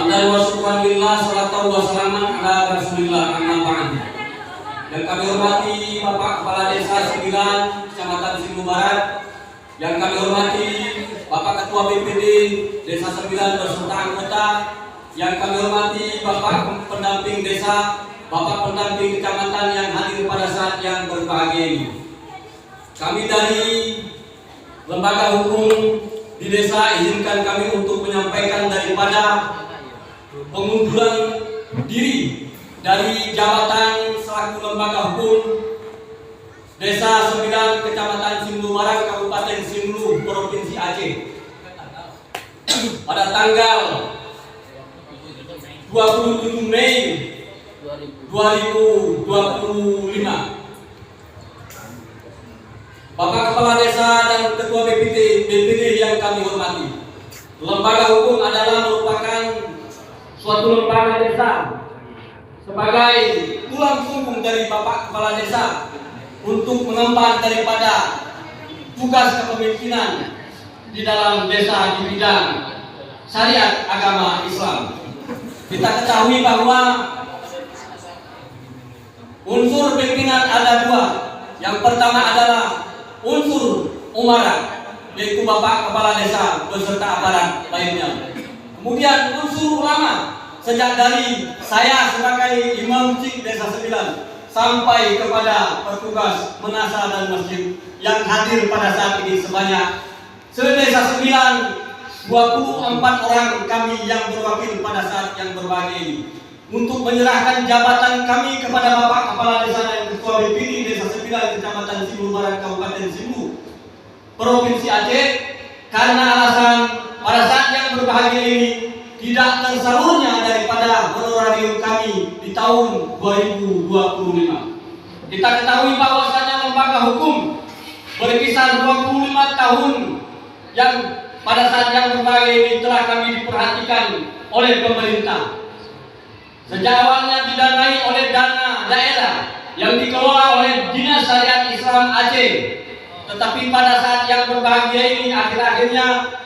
Hamdan wa syukran lillah, salatu wa salaman ala Rasulillah, amma ba'd. Yang kami hormati Bapak Kepala Desa 9 Kecamatan Simlu Barat, yang kami hormati Bapak Ketua BPD Desa 9 beserta anggota, yang kami hormati Bapak pendamping desa, Bapak pendamping kecamatan yang hadir pada saat yang berbahagia ini. Kami dari Lembaga Hukum di desa izinkan kami untuk menyampaikan daripada pengunduran diri dari jabatan selaku lembaga hukum Desa 9 Kecamatan Simlu Barat, Kabupaten Simlu, Provinsi Aceh pada tanggal 27 Mei 2025. Bapak Kepala Desa dan Ketua BPD yang kami hormati, lembaga hukum adalah merupakan suatu lembaga desa sebagai tulang punggung dari Bapak Kepala Desa untuk mengemban daripada tugas kepemimpinan di dalam desa di bidang syariat agama Islam. Kita ketahui bahwa unsur pimpinan ada dua. Yang pertama adalah unsur umarat, yaitu Bapak Kepala Desa beserta aparat lainnya. Kemudian unsur ulama, sejak dari saya sebagai Imam Cik Desa 9 sampai kepada petugas menasa dan masjid yang hadir pada saat ini sebanyak se-Desa 9 24 orang kami yang berwakil pada saat yang berbahagia ini untuk menyerahkan jabatan kami kepada Bapak Kepala Desa dan Ketua BPD Desa 9 Kecamatan Simlu Barat, Kabupaten Simlu, Provinsi Aceh, karena alasan pada saat yang berbahagia ini tidak tersalurnya daripada honorarium kami di tahun 2025. Kita ketahui bahwasanya lembaga hukum berkisar 25 tahun yang pada saat yang berbahagia ini telah kami diperhatikan oleh pemerintah. Sejak awalnya didanai oleh dana daerah yang dikelola oleh Dinas Syariat Islam Aceh, tetapi pada saat yang berbahagia ini akhir-akhirnya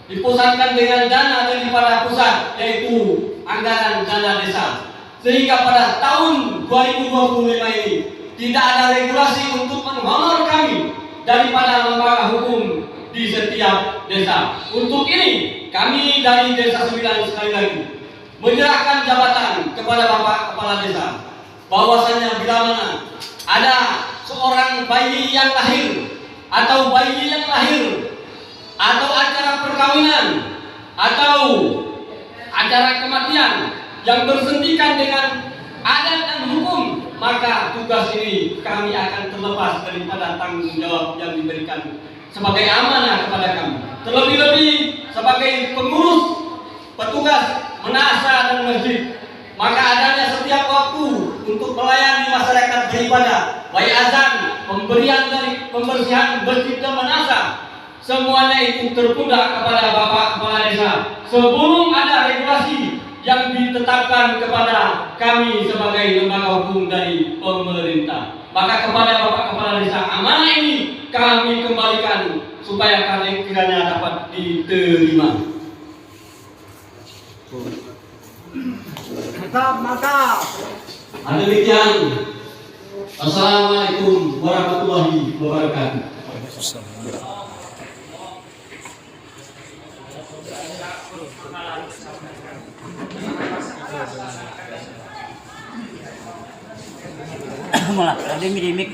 dipusatkan dengan dana daripada pusat, yaitu anggaran dana desa, sehingga pada tahun 2025 ini tidak ada regulasi untuk menghonor kami daripada lembaga hukum di setiap desa. Untuk ini kami dari Desa 9 sekali lagi menyerahkan jabatan kepada Bapak Kepala Desa, bahwasanya bila mana ada seorang bayi yang lahir atau bayi yang lahir atau acara perkawinan atau acara kematian yang bersendikan dengan adat dan hukum, maka tugas ini kami akan terlepas daripada tanggung jawab yang diberikan sebagai amanah kepada kami. Terlebih-lebih sebagai pengurus petugas menasa dan masjid, maka adanya setiap waktu untuk melayani masyarakat beribadah, baik azan, pemberian dari pembersihan masjid dan menasa, semuanya itu tertunda kepada Bapak Kepala Desa sebelum ada regulasi yang ditetapkan kepada kami sebagai lembaga hukum dari pemerintah. Maka kepada Bapak Kepala Desa, amanah ini kami kembalikan supaya kalian kiranya dapat diterima. Mantap. Demikian. Assalamualaikum warahmatullahi wabarakatuh. Malah ada mic.